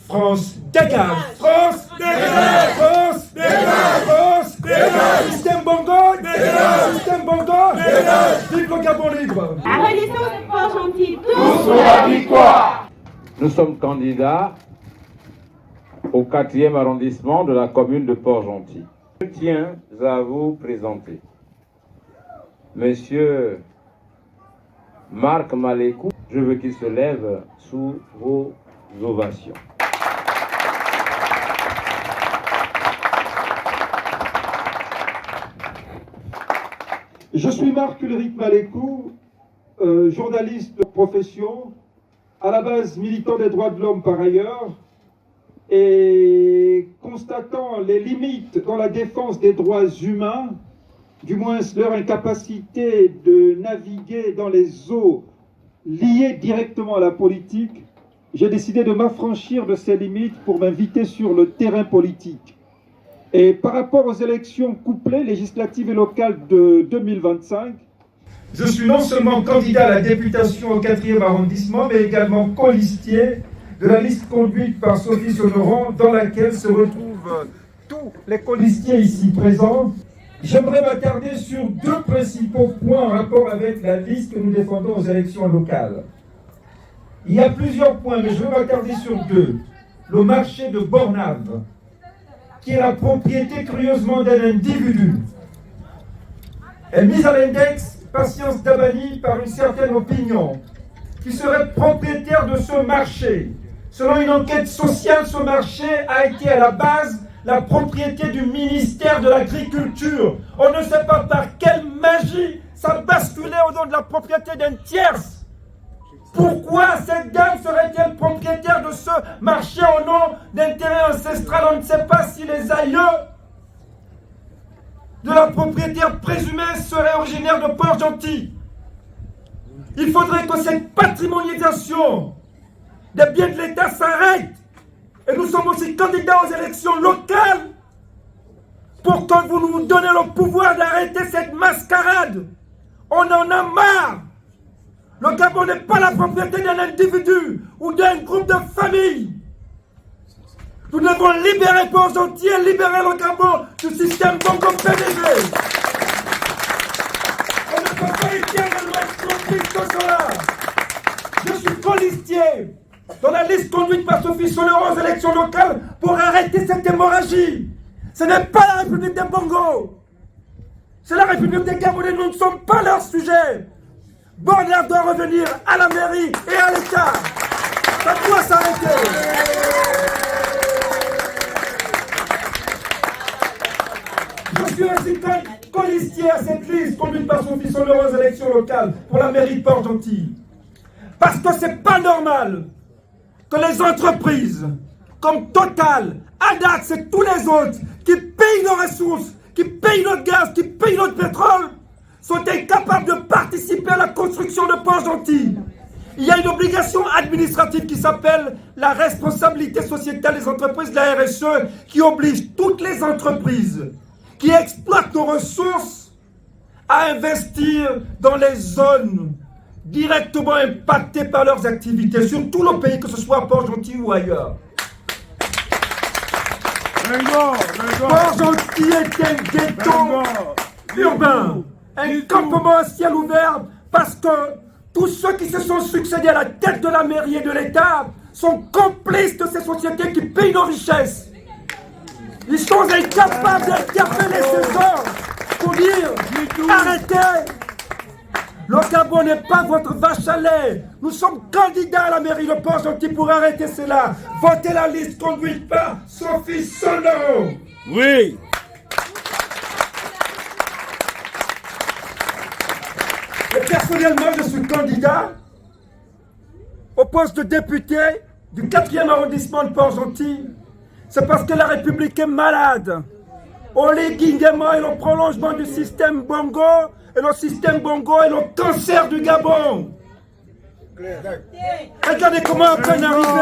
France dégage! France dégage! France dégage! France dégage! Système Bongo dégage! Système Bongo dégage! Vive le Gabon libre! La Renaissance de Port-Gentil, tous pour la victoire! Nous sommes candidats au 4e arrondissement de la commune de Port-Gentil. Je tiens à vous présenter Monsieur Marc Malécou. Je veux qu'il se lève sous vos ovations. Je suis Marc Ulrich Malécou, journaliste de profession, à la base militant des droits de l'homme par ailleurs, et constatant les limites dans la défense des droits humains, du moins leur incapacité de naviguer dans les eaux liées directement à la politique, j'ai décidé de m'affranchir de ces limites pour m'inviter sur le terrain politique. Et par rapport aux élections couplées, législatives et locales de 2025, je suis non seulement candidat à la députation au 4e arrondissement, mais également colistier de la liste conduite par Sophie Sonoran, dans laquelle se retrouvent tous les colistiers ici présents. J'aimerais m'attarder sur deux principaux points en rapport avec la liste que nous défendons aux élections locales. Il y a plusieurs points, mais je vais m'attarder sur deux. Le marché de Bornave, qui est la propriété curieusement d'un individu, est mise à l'index Patience Dabani par une certaine opinion, qui serait propriétaire de ce marché. Selon une enquête sociale, ce marché a été à la base la propriété du ministère de l'Agriculture. On ne sait pas par quelle magie ça basculait au nom de la propriété d'un tierce. Pourquoi cette dame serait-elle propriétaire de ce marché au nom d'intérêt ancestral? On ne sait pas si les aïeux de la propriétaire présumée seraient originaires de Port-Gentil. Il faudrait que cette patrimonialisation des biens de l'État s'arrête. Et nous sommes aussi candidats aux élections locales pour que vous nous donnez le pouvoir d'arrêter cette mascarade. On en a marre. Le Gabon n'est pas la propriété d'un individu ou d'un groupe de familles. Nous devons libérer Port-Gentil et libérer le Gabon du système Bongo-PDG. On ne peut pas éternellement être complice de cela. Je suis colistier dans la liste conduite par Sophie Sonoran aux élections locales pour arrêter cette hémorragie. Ce n'est pas la République des Bongo. C'est la République des Gabonais, nous ne sommes pas leur sujet. Bornave doit revenir à la mairie et à l'État. Ça doit s'arrêter. Je suis ainsi colistier à cette liste conduite par Sophie Sonoran aux élections locales pour la mairie de Port-Gentil. Parce que c'est pas normal que les entreprises comme Total, Adax et tous les autres qui payent nos ressources, qui payent notre gaz, qui payent notre pétrole, sont incapables de participer à la construction de Port-Gentil. Il y a une obligation administrative qui s'appelle la responsabilité sociétale des entreprises, la RSE, qui oblige toutes les entreprises qui exploitent nos ressources à investir dans les zones directement impactées par leurs activités, sur tout le pays, que ce soit à Port-Gentil ou ailleurs. Port-Gentil est un ghetto urbain, un campement à ciel ouvert, parce que tous ceux qui se sont succédés à la tête de la mairie et de l'État sont complices de ces sociétés qui payent nos richesses. Ils sont incapables d'interpeller ces gens pour dire arrêtez. Le Gabon n'est pas votre vache à lait. Nous sommes candidats à la mairie de Port-Gentil pour arrêter cela. Votez la liste conduite par Sophie Sonoran. Oui. Et personnellement, je suis candidat au poste de député du 4e arrondissement de Port-Gentil. C'est parce que la République est malade. On les guinguement et le prolongement du système Bongo. Et le système Bongo est le cancer du Gabon. Regardez comment à peine arrivé,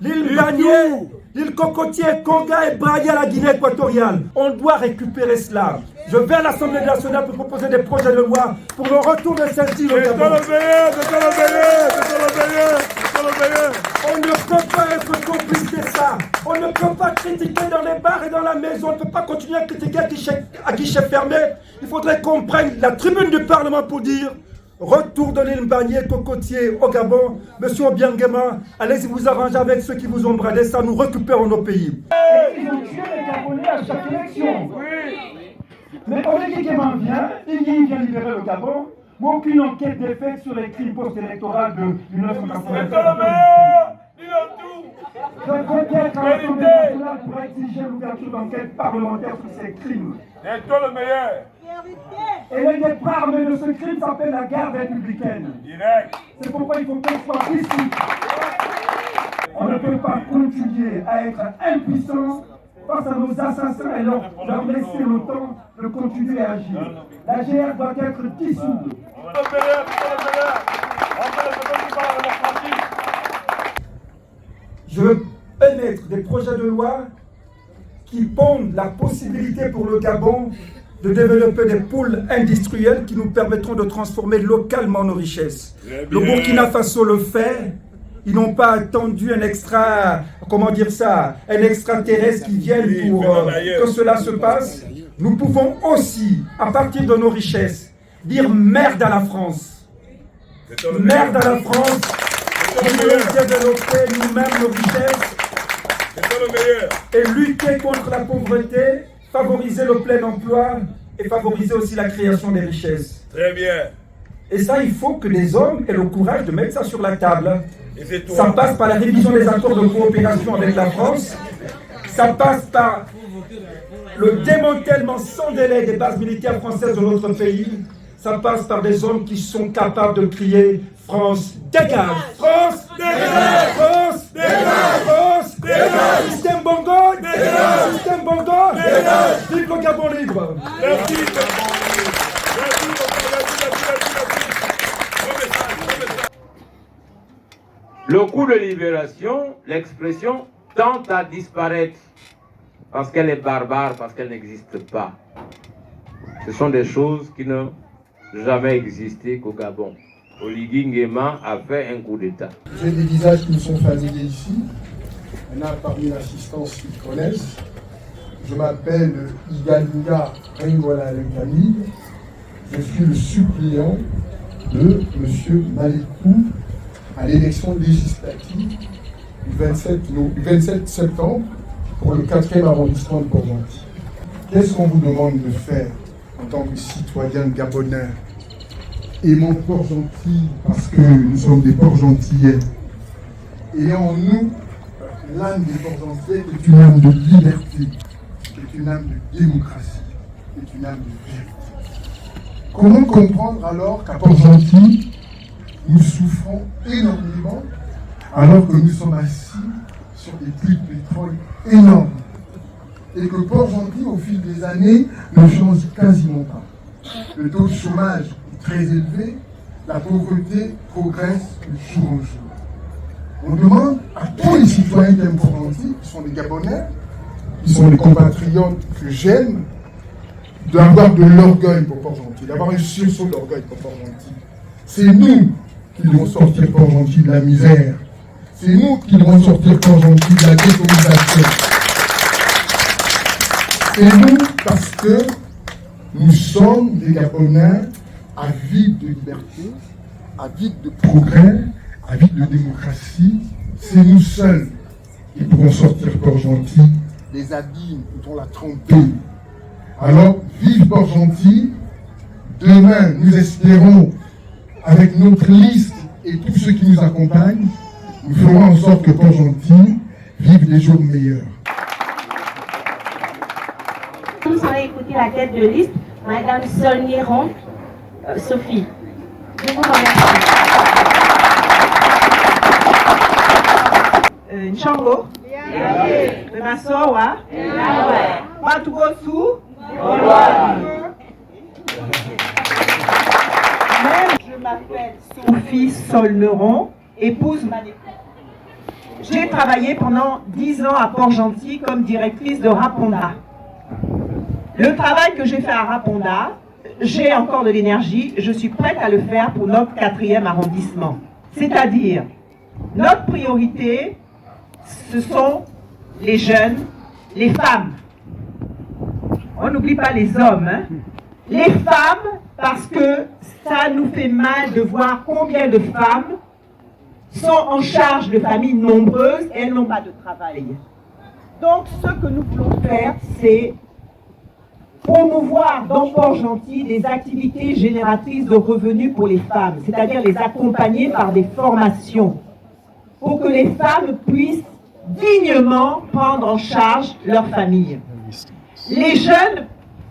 l'île Bagné, l'île Cocotier, Conga et Braille à la Guinée équatoriale. On doit récupérer cela. Je vais à l'Assemblée nationale pour proposer des projets de loi pour le retour de celle-ci au Gabon. On ne peut pas être complice de ça. On ne peut pas critiquer dans les bars et dans la maison. On ne peut pas continuer à critiquer à guichet fermé. Il faudrait qu'on prenne la tribune du Parlement pour dire retour de l'île Mbagné, cocotier au Gabon. Monsieur Obiangema, allez-y vous arranger avec ceux qui vous ont bradé ça. Nous récupérons nos pays. Ils ont tué les Gabonais à chaque élection. Mais Oligui Nguema vient, il vient libérer le Gabon, mais aucune enquête n'est faite sur les crimes post-électoraux de 1987. Je veux bien qu'à l'Assemblée nationale pour exiger l'ouverture d'enquête parlementaire sur ces crimes. Et l'un des parmes de ce crime s'appelle la garde républicaine. C'est pourquoi il faut qu'on soit ici. On ne peut pas continuer à être impuissants face à nos assassins et leur laisser le temps de continuer à agir. La GR doit être dissoute. Je veux émettre des projets de loi qui pondent la possibilité pour le Gabon de développer des pôles industriels qui nous permettront de transformer localement nos richesses. Le Burkina Faso le fait. Ils n'ont pas attendu un extraterrestre qui vienne pour que cela se passe. Nous pouvons aussi, à partir de nos richesses, dire merde à la France. Merde à la France. Nous devons développer nous-mêmes nos richesses et lutter contre la pauvreté, favoriser le plein emploi et favoriser aussi la création des richesses. Très bien. Et ça, il faut que les hommes aient le courage de mettre ça sur la table. Ça passe par la révision des accords de coopération avec la France. Ça passe par le démantèlement sans délai des bases militaires françaises de notre pays. Ça passe par des hommes qui sont capables de crier « France, dégage ! France, dégage ! France, dégage ! France, dégage ! Système Bongo, dégage ! Système Bongo, dégage ! Vive le Gabon libre !» Merci. Le coup de libération, l'expression tend à disparaître parce qu'elle est barbare, parce qu'elle n'existe pas. Ce sont des choses qui n'ont jamais existé qu'au Gabon. Oligui Nguema a fait un coup d'État. J'ai des visages qui me sont familiers ici. Il y en a parmi l'assistance qui me connaissent. Je m'appelle Igalinga Rengola Lenkami. Je suis le suppléant de M. Malikou à l'élection législative du 27 septembre pour le 4e arrondissement de Port-Gentil. Qu'est-ce qu'on vous demande de faire en tant que citoyen gabonais aimant Port-Gentil parce que nous sommes des Port-Gentillais et en nous, l'âme des Port-Gentillais est une âme de liberté, est une âme de démocratie, est une âme de vérité. Comment comprendre alors qu'à Port-Gentil, nous souffrons énormément alors que nous sommes assis sur des puits de pétrole énormes et que Port-Gentil, au fil des années, ne change quasiment pas. Le taux de chômage est très élevé, la pauvreté progresse de jour en jour. On demande à tous les citoyens qui aiment Port-Gentil, qui sont des Gabonais, qui sont des compatriotes que j'aime, d'avoir de l'orgueil pour Port-Gentil, d'avoir un sursaut d'orgueil pour Port-Gentil. C'est nous qui devons sortir Port-Gentil de la misère. C'est nous qui devons sortir Port-Gentil de la décolonisation. C'est nous parce que nous sommes des Gabonais avides de liberté, avides de progrès, avides de démocratie. C'est nous seuls qui pourrons sortir Port-Gentil des abîmes dont la trempée. Alors, vive Port-Gentil. Demain, nous espérons, avec notre liste et tous ceux qui nous accompagnent, nous ferons en sorte que Port-Gentil vive des jours meilleurs. Nous allons écouter la tête de liste, Madame Solniron, Sophie. Je vous remercie. Nchango, Masowa, Matugosu, je m'appelle Sophie Solneron, épouse Malikou. J'ai travaillé pendant 10 ans à Port-Gentil comme directrice de Raponda. Le travail que j'ai fait à Raponda, j'ai encore de l'énergie, je suis prête à le faire pour notre 4e arrondissement. C'est-à-dire, notre priorité, ce sont les jeunes, les femmes. On n'oublie pas les hommes, hein. Les femmes, parce que ça nous fait mal de voir combien de femmes sont en charge de familles nombreuses et elles n'ont pas de travail. Donc, ce que nous voulons faire, c'est promouvoir dans Port-Gentil des activités génératrices de revenus pour les femmes, c'est-à-dire les accompagner par des formations, pour que les femmes puissent dignement prendre en charge leur famille. Les jeunes,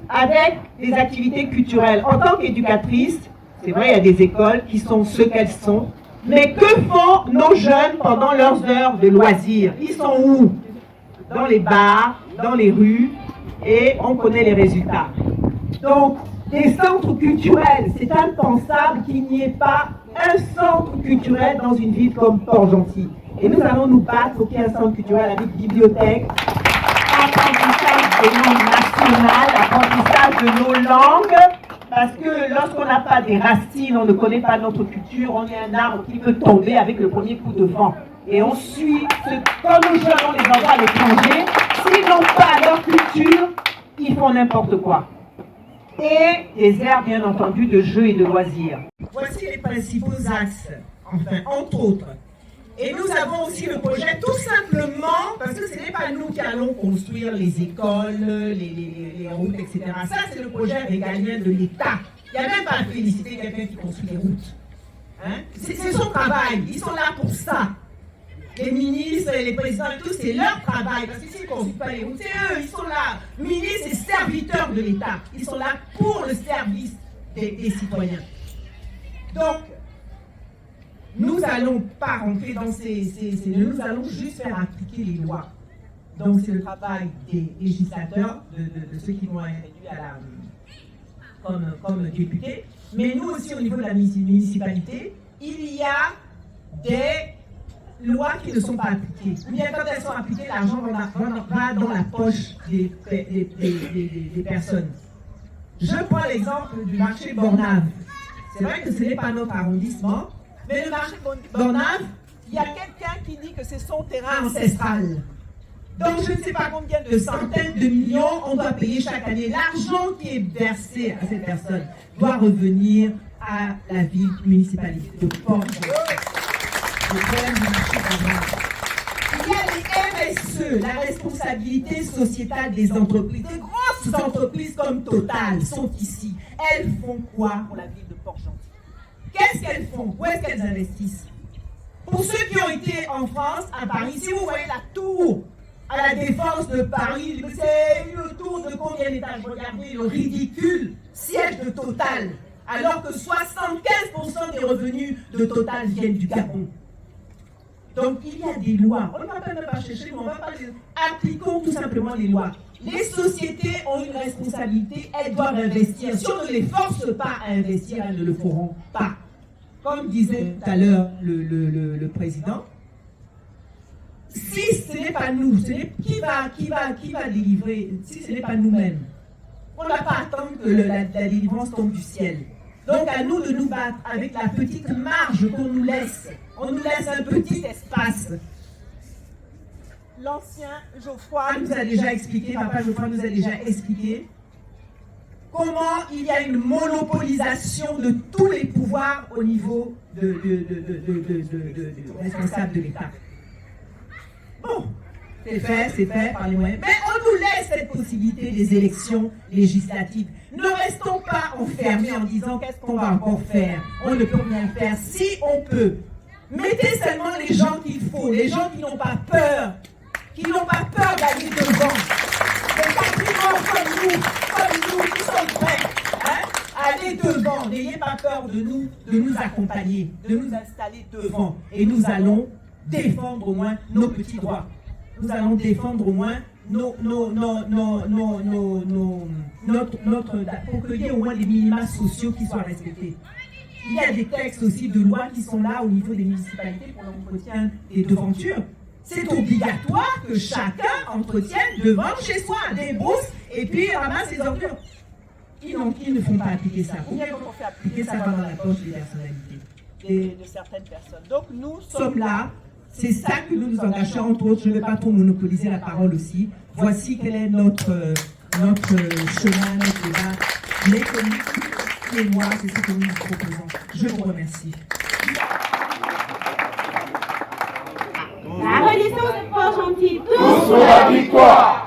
avec des activités culturelles. En tant qu'éducatrice, c'est vrai, il y a des écoles qui sont ce qu'elles sont, mais que font nos jeunes pendant leurs heures de loisirs? Ils sont où? Dans les bars, dans les rues, et on connaît les résultats. Donc, des centres culturels, c'est impensable qu'il n'y ait pas un centre culturel dans une ville comme Port-Gentil. Et nous allons nous battre pour qu'il y ait un centre culturel avec bibliothèque, apprentissage des langues nationales, apprentissage de nos langues, parce que lorsqu'on n'a pas des racines, on ne connaît pas notre culture, on est un arbre qui peut tomber avec le premier coup de vent. Et on suit, quand nous jeunes, on les envoie à l'étranger, s'ils n'ont pas leur culture, ils font n'importe quoi. Et des aires, bien entendu, de jeux et de loisirs. Voici les principaux axes, enfin, entre autres. Et nous avons aussi le projet tout simplement, parce que ce n'est pas nous qui allons construire les écoles, les routes, etc. Ça, c'est le projet régalien de l'État. Il n'y a même pas à féliciter quelqu'un qui construit les routes. Hein? C'est son travail, ils sont là pour ça. Les ministres, les présidents, tout, c'est leur travail. Parce que s'ils ne construisent pas les routes, c'est eux, ils sont là. Ministres et serviteurs de l'État. Ils sont là pour le service des citoyens. Donc, nous n'allons pas rentrer dans nous allons juste faire appliquer les lois. Donc, c'est le travail des législateurs, de ceux qui vont être élus comme députés. Mais nous aussi, au niveau de la municipalité, il y a des lois qui ne sont pas appliquées. Ou bien quand elles sont appliquées, l'argent va dans la poche des personnes. Je prends l'exemple du marché Bornave. C'est vrai que ce n'est pas notre arrondissement, mais le marché Bornave, il y a quelqu'un qui dit que c'est son terrain ancestral. Donc je ne sais pas combien de centaines de millions on doit payer chaque année. L'argent qui est versé à cette personne doit revenir à la ville municipalité de Port-Gentil. Le problème du marché Bornave. Il y a les RSE, la responsabilité sociétale des entreprises. Des grosses entreprises comme Total sont ici. Elles font quoi pour la ville de Port-Gentil? Qu'est-ce qu'elles font? Où est-ce qu'elles investissent? Pour ceux qui ont été en France, à Paris, si vous voyez la tour à la Défense de Paris, c'est une tour de combien d'étages? Regardez le ridicule siège de Total, alors que 75% des revenus de Total viennent du Gabon. Donc il y a des lois. On ne va même pas chercher, mais on ne va pas les... Appliquons tout simplement les lois. Les sociétés ont une responsabilité, elles doivent investir. Si on ne les force pas à investir, elles ne le feront pas. Comme disait tout à l'heure le président, si ce n'est pas nous, qui va délivrer, si ce n'est pas nous-mêmes, on ne va pas attendre que la délivrance tombe du ciel. Donc à nous de nous battre avec la petite marge qu'on nous laisse. On nous laisse un petit espace. L'ancien Geoffroy nous a déjà expliqué, papa Geoffroy nous a déjà expliqué comment il y a une monopolisation de tous les pouvoirs au niveau de responsable de l'État. Bon, c'est fait par les moyens. Mais on nous laisse cette possibilité des élections législatives. Ne restons pas enfermés en disant qu'est-ce qu'on va encore faire. On ne peut rien faire. Si on peut, mettez seulement les gens qu'il faut, les gens qui n'ont pas peur, d'aller devant. Les patriotes comme nous qui sommes prêts, allez devant. N'ayez pas peur de nous accompagner, de nous installer devant. Et nous allons défendre au moins nos petits droits. Nous allons défendre au moins pour qu'il y ait au moins des minima sociaux qui soient respectés. Il y a des textes aussi de loi qui sont là au niveau des municipalités pour l'entretien des devantures. C'est obligatoire que chacun entretienne devant chez soi des brousses et puis ramasse les ordures. Qui ne font pas appliquer ça? Ou bien quand on fait appliquer ça va dans la poche des personnalités, de certaines personnes. Donc nous sommes là, c'est ça que nous nous engageons, entre autres. Je ne vais pas trop monopoliser la parole aussi. Voici quel est notre chemin, notre débat. Les et moi, c'est ce que nous nous proposons. Je vous remercie. La Renaissance est fort gentille. Tous pour la victoire.